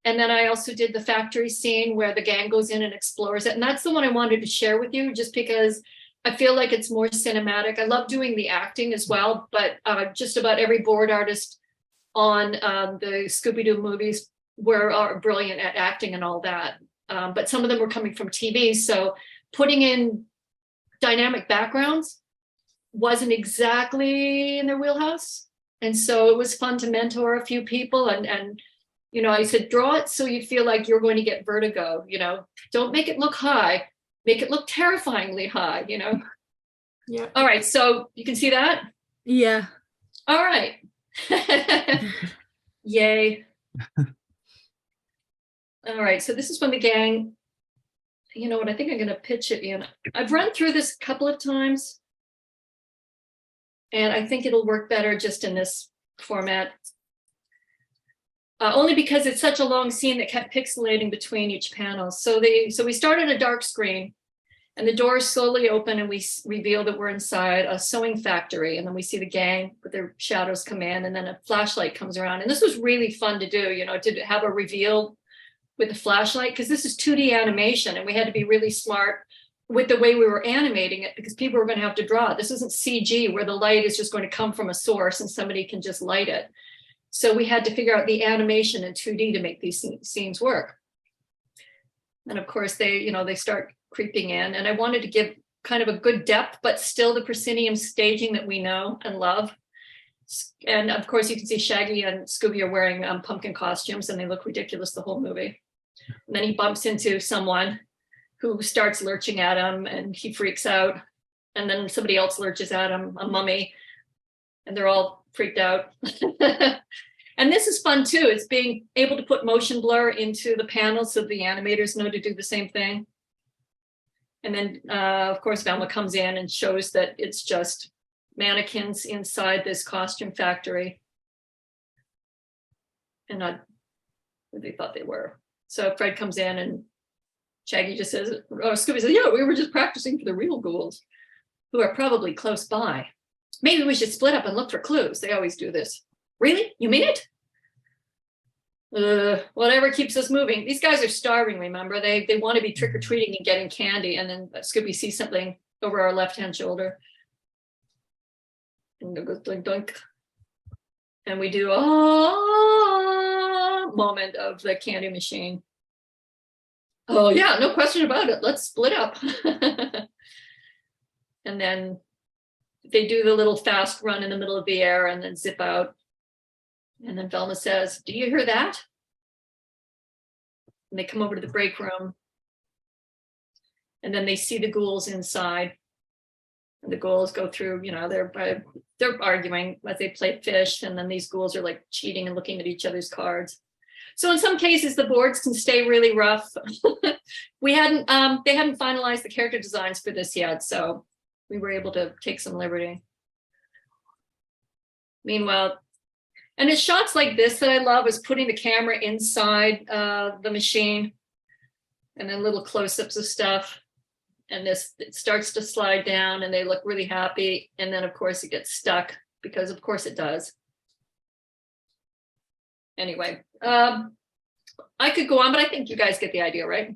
And then I also did the factory scene where the gang goes in and explores it. And that's the one I wanted to share with you just because I feel like it's more cinematic. I love doing the acting as well, but just about every board artist on the Scooby Doo movies are brilliant at acting and all that. But some of them were coming from TV. So putting in dynamic backgrounds wasn't exactly in their wheelhouse. And so it was fun to mentor a few people and you know, I said, draw it so you feel like you're going to get vertigo, you know, don't make it look high, make it look terrifyingly high, you know? Yeah. All right, so you can see that? Yeah. All right. Yay. All right, so this is from the gang. You know what, I think I'm gonna pitch it in. I've run through this a couple of times, and I think it'll work better just in this format. Only because it's such a long scene that kept pixelating between each panel. So we started a dark screen, and the doors slowly open, and we reveal that we're inside a sewing factory, and then we see the gang with their shadows come in, and then a flashlight comes around. And this was really fun to do, you know, to have a reveal with the flashlight, because this is 2D animation, and we had to be really smart with the way we were animating it, because people were going to have to draw it. This isn't CG where the light is just going to come from a source and somebody can just light it. So we had to figure out the animation in 2D to make these scenes work. And of course, they start creeping in, and I wanted to give kind of a good depth, but still the proscenium staging that we know and love. And of course, you can see Shaggy and Scooby are wearing pumpkin costumes, and they look ridiculous the whole movie. And then he bumps into someone who starts lurching at him, and he freaks out. And then somebody else lurches at him, a mummy, and they're all freaked out. And this is fun too. It's being able to put motion blur into the panels so the animators know to do the same thing. And then, of course, Velma comes in and shows that it's just mannequins inside this costume factory. And not what they thought they were. So Fred comes in and Shaggy just says, Scooby says, yeah, we were just practicing for the real ghouls who are probably close by. Maybe we should split up and look for clues. They always do this. Really? You mean it? Whatever keeps us moving. These guys are starving, remember? They want to be trick-or-treating and getting candy, and then Scooby sees something over our left-hand shoulder. And it goes doink, doink. And we do a moment of the candy machine. Oh yeah, no question about it. Let's split up. And then they do the little fast run in the middle of the air and then zip out. And then Velma says, do you hear that? And they come over to the break room. And then they see the ghouls inside. And the ghouls go through, you know, they're arguing as they play fish. And then these ghouls are like cheating and looking at each other's cards. So in some cases, the boards can stay really rough. They hadn't finalized the character designs for this yet. So we were able to take some liberty. Meanwhile, and it's shots like this that I love, is putting the camera inside the machine and then little close-ups of stuff. And it starts to slide down and they look really happy. And then of course it gets stuck, because of course it does. Anyway, I could go on, but I think you guys get the idea, right?